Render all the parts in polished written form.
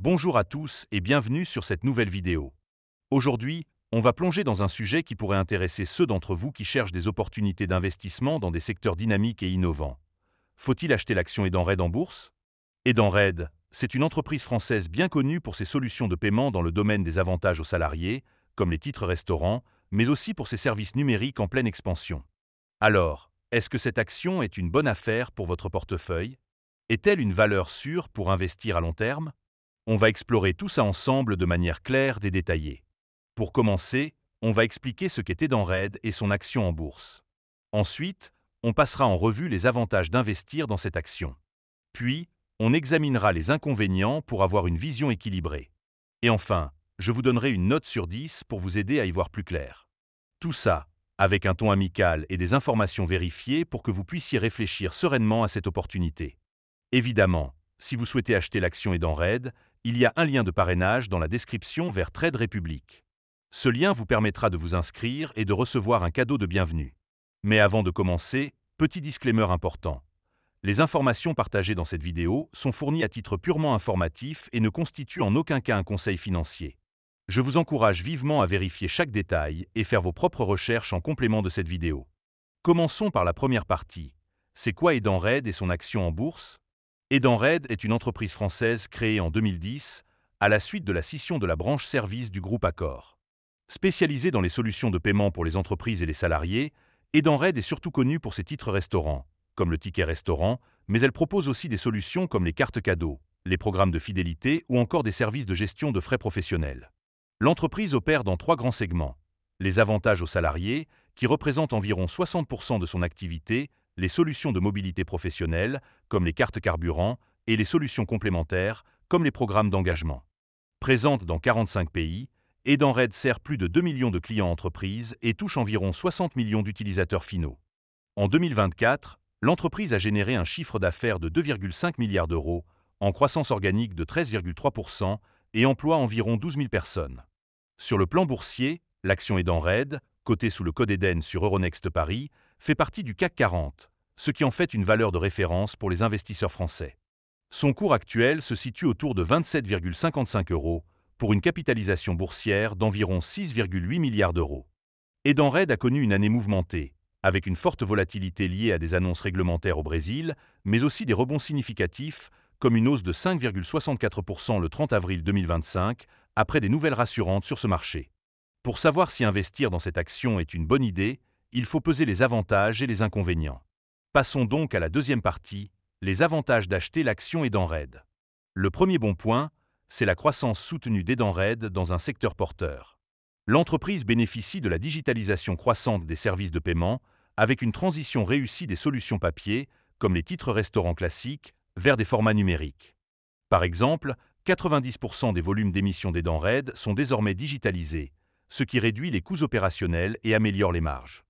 Bonjour à tous et bienvenue sur cette nouvelle vidéo. Aujourd'hui, on va plonger dans un sujet qui pourrait intéresser ceux d'entre vous qui cherchent des opportunités d'investissement dans des secteurs dynamiques et innovants. Faut-il acheter l'action Edenred en bourse? Edenred, c'est une entreprise française bien connue pour ses solutions de paiement dans le domaine des avantages aux salariés, comme les titres restaurants, mais aussi pour ses services numériques en pleine expansion. Alors, est-ce que cette action est une bonne affaire pour votre portefeuille? Est-elle une valeur sûre pour investir à long terme? On va explorer tout ça ensemble de manière claire et détaillée. Pour commencer, on va expliquer ce qu'est Edenred et son action en bourse. Ensuite, on passera en revue les avantages d'investir dans cette action. Puis, on examinera les inconvénients pour avoir une vision équilibrée. Et enfin, je vous donnerai une note sur 10 pour vous aider à y voir plus clair. Tout ça, avec un ton amical et des informations vérifiées pour que vous puissiez réfléchir sereinement à cette opportunité. Évidemment, si vous souhaitez acheter l'action Edenred, il y a un lien de parrainage dans la description vers Trade Republic. Ce lien vous permettra de vous inscrire et de recevoir un cadeau de bienvenue. Mais avant de commencer, petit disclaimer important. Les informations partagées dans cette vidéo sont fournies à titre purement informatif et ne constituent en aucun cas un conseil financier. Je vous encourage vivement à vérifier chaque détail et faire vos propres recherches en complément de cette vidéo. Commençons par la première partie. C'est quoi Edenred et son action en bourse? Edenred est une entreprise française créée en 2010 à la suite de la scission de la branche service du groupe Accor. Spécialisée dans les solutions de paiement pour les entreprises et les salariés, Edenred est surtout connue pour ses titres restaurants, comme le ticket restaurant, mais elle propose aussi des solutions comme les cartes cadeaux, les programmes de fidélité ou encore des services de gestion de frais professionnels. L'entreprise opère dans 3 grands segments. Les avantages aux salariés, qui représentent environ 60% de son activité, les solutions de mobilité professionnelle, comme les cartes carburant, et les solutions complémentaires, comme les programmes d'engagement. Présente dans 45 pays, Edenred sert plus de 2 millions de clients entreprises et touche environ 60 millions d'utilisateurs finaux. En 2024, l'entreprise a généré un chiffre d'affaires de 2,5 milliards d'euros, en croissance organique de 13,3% et emploie environ 12 000 personnes. Sur le plan boursier, l'action Edenred, cotée sous le code Eden sur Euronext Paris, fait partie du CAC 40, ce qui en fait une valeur de référence pour les investisseurs français. Son cours actuel se situe autour de 27,55 € pour une capitalisation boursière d'environ 6,8 milliards d'euros. Edenred a connu une année mouvementée, avec une forte volatilité liée à des annonces réglementaires au Brésil, mais aussi des rebonds significatifs, comme une hausse de 5,64% le 30 avril 2025, après des nouvelles rassurantes sur ce marché. Pour savoir si investir dans cette action est une bonne idée, il faut peser les avantages et les inconvénients. Passons donc à la deuxième partie, les avantages d'acheter l'action Edenred. Le premier bon point, c'est la croissance soutenue d'Edenred dans un secteur porteur. L'entreprise bénéficie de la digitalisation croissante des services de paiement, avec une transition réussie des solutions papier, comme les titres restaurants classiques, vers des formats numériques. Par exemple, 90% des volumes d'émissions d'Edenred sont désormais digitalisés, ce qui réduit les coûts opérationnels et améliore les marges.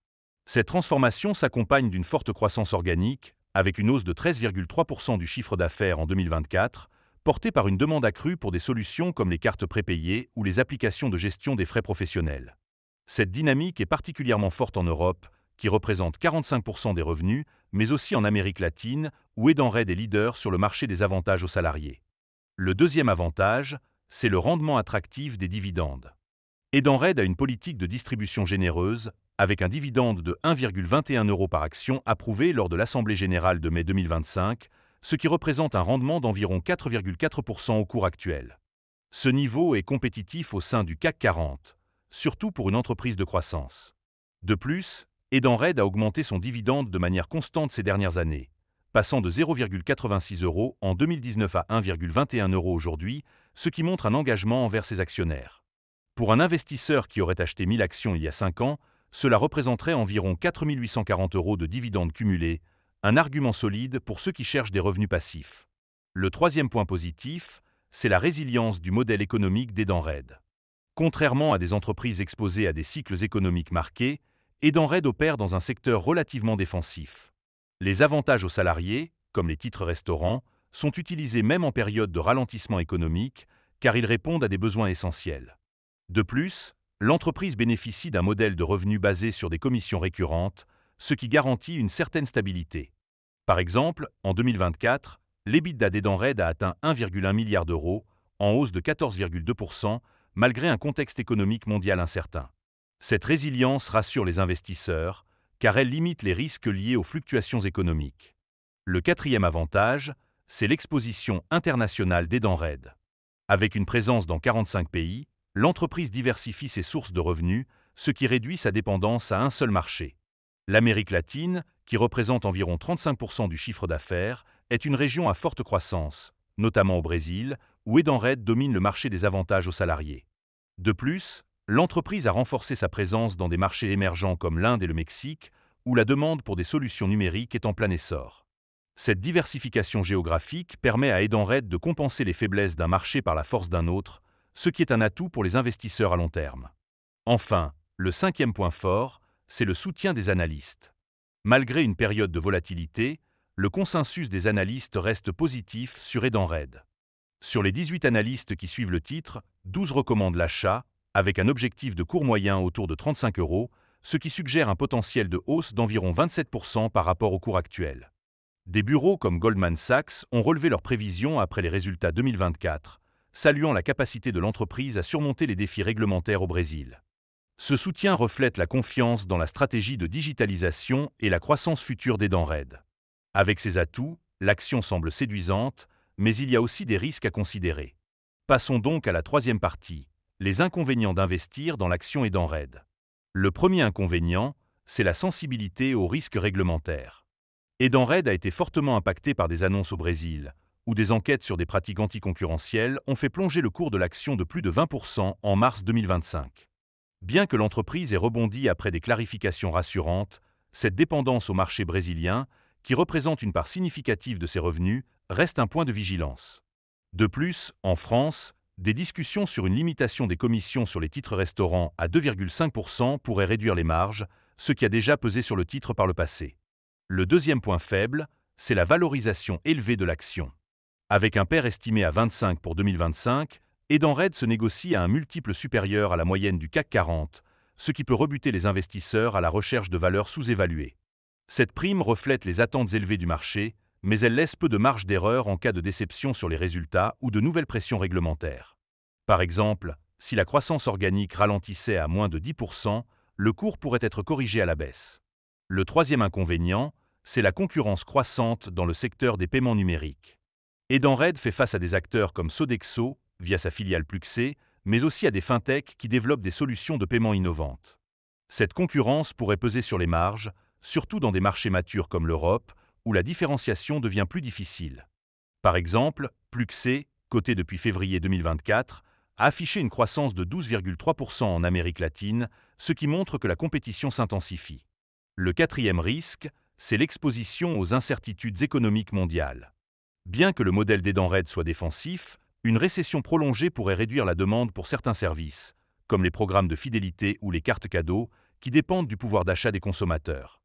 Cette transformation s'accompagne d'une forte croissance organique, avec une hausse de 13,3% du chiffre d'affaires en 2024, portée par une demande accrue pour des solutions comme les cartes prépayées ou les applications de gestion des frais professionnels. Cette dynamique est particulièrement forte en Europe, qui représente 45% des revenus, mais aussi en Amérique latine, où Edenred est leader sur le marché des avantages aux salariés. Le deuxième avantage, c'est le rendement attractif des dividendes. Edenred a une politique de distribution généreuse, avec un dividende de 1,21 € par action approuvé lors de l'Assemblée générale de mai 2025, ce qui représente un rendement d'environ 4,4% au cours actuel. Ce niveau est compétitif au sein du CAC 40, surtout pour une entreprise de croissance. De plus, Edenred a augmenté son dividende de manière constante ces dernières années, passant de 0,86 € en 2019 à 1,21 € aujourd'hui, ce qui montre un engagement envers ses actionnaires. Pour un investisseur qui aurait acheté 1000 actions il y a 5 ans, cela représenterait environ 4 840 € de dividendes cumulés, un argument solide pour ceux qui cherchent des revenus passifs. Le troisième point positif, c'est la résilience du modèle économique d'Edenred. Contrairement à des entreprises exposées à des cycles économiques marqués, Edenred opère dans un secteur relativement défensif. Les avantages aux salariés, comme les titres restaurants, sont utilisés même en période de ralentissement économique, car ils répondent à des besoins essentiels. De plus, l'entreprise bénéficie d'un modèle de revenus basé sur des commissions récurrentes, ce qui garantit une certaine stabilité. Par exemple, en 2024, l'EBITDA d'Edenred a atteint 1,1 milliard d'euros, en hausse de 14,2%, malgré un contexte économique mondial incertain. Cette résilience rassure les investisseurs, car elle limite les risques liés aux fluctuations économiques. Le quatrième avantage, c'est l'exposition internationale d'Edenred. Avec une présence dans 45 pays, l'entreprise diversifie ses sources de revenus, ce qui réduit sa dépendance à un seul marché. L'Amérique latine, qui représente environ 35% du chiffre d'affaires, est une région à forte croissance, notamment au Brésil, où Edenred domine le marché des avantages aux salariés. De plus, l'entreprise a renforcé sa présence dans des marchés émergents comme l'Inde et le Mexique, où la demande pour des solutions numériques est en plein essor. Cette diversification géographique permet à Edenred de compenser les faiblesses d'un marché par la force d'un autre, ce qui est un atout pour les investisseurs à long terme. Enfin, le cinquième point fort, c'est le soutien des analystes. Malgré une période de volatilité, le consensus des analystes reste positif sur Edenred. Sur les 18 analystes qui suivent le titre, 12 recommandent l'achat, avec un objectif de cours moyen autour de 35 €, ce qui suggère un potentiel de hausse d'environ 27% par rapport au cours actuel. Des bureaux comme Goldman Sachs ont relevé leurs prévisions après les résultats 2024, saluant la capacité de l'entreprise à surmonter les défis réglementaires au Brésil. Ce soutien reflète la confiance dans la stratégie de digitalisation et la croissance future d'Edenred. Avec ses atouts, l'action semble séduisante, mais il y a aussi des risques à considérer. Passons donc à la troisième partie, les inconvénients d'investir dans l'action Edenred. Le premier inconvénient, c'est la sensibilité aux risques réglementaires. Edenred a été fortement impacté par des annonces au Brésil, où des enquêtes sur des pratiques anticoncurrentielles ont fait plonger le cours de l'action de plus de 20% en mars 2025. Bien que l'entreprise ait rebondi après des clarifications rassurantes, cette dépendance au marché brésilien, qui représente une part significative de ses revenus, reste un point de vigilance. De plus, en France, des discussions sur une limitation des commissions sur les titres restaurants à 2,5% pourraient réduire les marges, ce qui a déjà pesé sur le titre par le passé. Le deuxième point faible, c'est la valorisation élevée de l'action. Avec un PER estimé à 25 pour 2025, Edenred se négocie à un multiple supérieur à la moyenne du CAC 40, ce qui peut rebuter les investisseurs à la recherche de valeurs sous-évaluées. Cette prime reflète les attentes élevées du marché, mais elle laisse peu de marge d'erreur en cas de déception sur les résultats ou de nouvelles pressions réglementaires. Par exemple, si la croissance organique ralentissait à moins de 10%, le cours pourrait être corrigé à la baisse. Le troisième inconvénient, c'est la concurrence croissante dans le secteur des paiements numériques. Edenred fait face à des acteurs comme Sodexo, via sa filiale Pluxee, mais aussi à des fintechs qui développent des solutions de paiement innovantes. Cette concurrence pourrait peser sur les marges, surtout dans des marchés matures comme l'Europe, où la différenciation devient plus difficile. Par exemple, Pluxee, coté depuis février 2024, a affiché une croissance de 12,3% en Amérique latine, ce qui montre que la compétition s'intensifie. Le quatrième risque, c'est l'exposition aux incertitudes économiques mondiales. Bien que le modèle d'Edenred soit défensif, une récession prolongée pourrait réduire la demande pour certains services, comme les programmes de fidélité ou les cartes cadeaux, qui dépendent du pouvoir d'achat des consommateurs.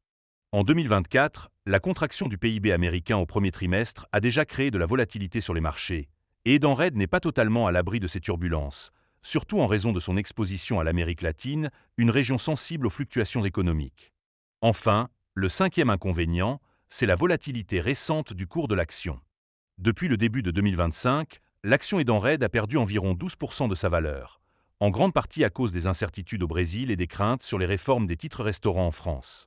En 2024, la contraction du PIB américain au premier trimestre a déjà créé de la volatilité sur les marchés, et Edenred n'est pas totalement à l'abri de ces turbulences, surtout en raison de son exposition à l'Amérique latine, une région sensible aux fluctuations économiques. Enfin, le cinquième inconvénient, c'est la volatilité récente du cours de l'action. Depuis le début de 2025, l'action Edenred a perdu environ 12% de sa valeur, en grande partie à cause des incertitudes au Brésil et des craintes sur les réformes des titres restaurants en France.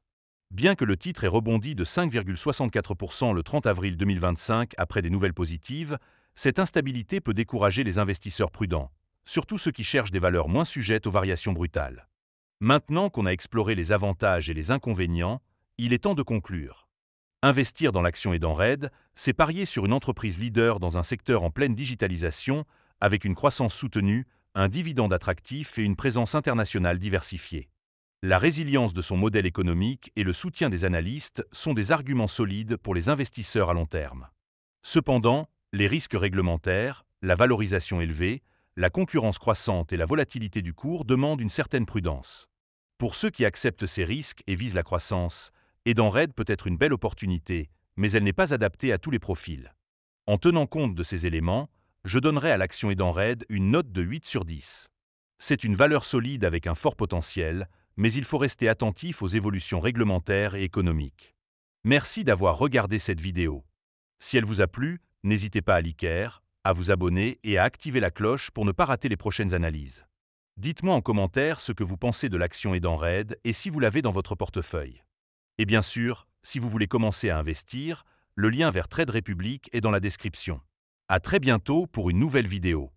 Bien que le titre ait rebondi de 5,64% le 30 avril 2025 après des nouvelles positives, cette instabilité peut décourager les investisseurs prudents, surtout ceux qui cherchent des valeurs moins sujettes aux variations brutales. Maintenant qu'on a exploré les avantages et les inconvénients, il est temps de conclure. Investir dans l'action Edenred, c'est parier sur une entreprise leader dans un secteur en pleine digitalisation, avec une croissance soutenue, un dividende attractif et une présence internationale diversifiée. La résilience de son modèle économique et le soutien des analystes sont des arguments solides pour les investisseurs à long terme. Cependant, les risques réglementaires, la valorisation élevée, la concurrence croissante et la volatilité du cours demandent une certaine prudence. Pour ceux qui acceptent ces risques et visent la croissance, Edenred peut être une belle opportunité, mais elle n'est pas adaptée à tous les profils. En tenant compte de ces éléments, je donnerai à l'action Edenred une note de 8 sur 10. C'est une valeur solide avec un fort potentiel, mais il faut rester attentif aux évolutions réglementaires et économiques. Merci d'avoir regardé cette vidéo. Si elle vous a plu, n'hésitez pas à liker, à vous abonner et à activer la cloche pour ne pas rater les prochaines analyses. Dites-moi en commentaire ce que vous pensez de l'action Edenred et si vous l'avez dans votre portefeuille. Et bien sûr, si vous voulez commencer à investir, le lien vers Trade Republic est dans la description. À très bientôt pour une nouvelle vidéo.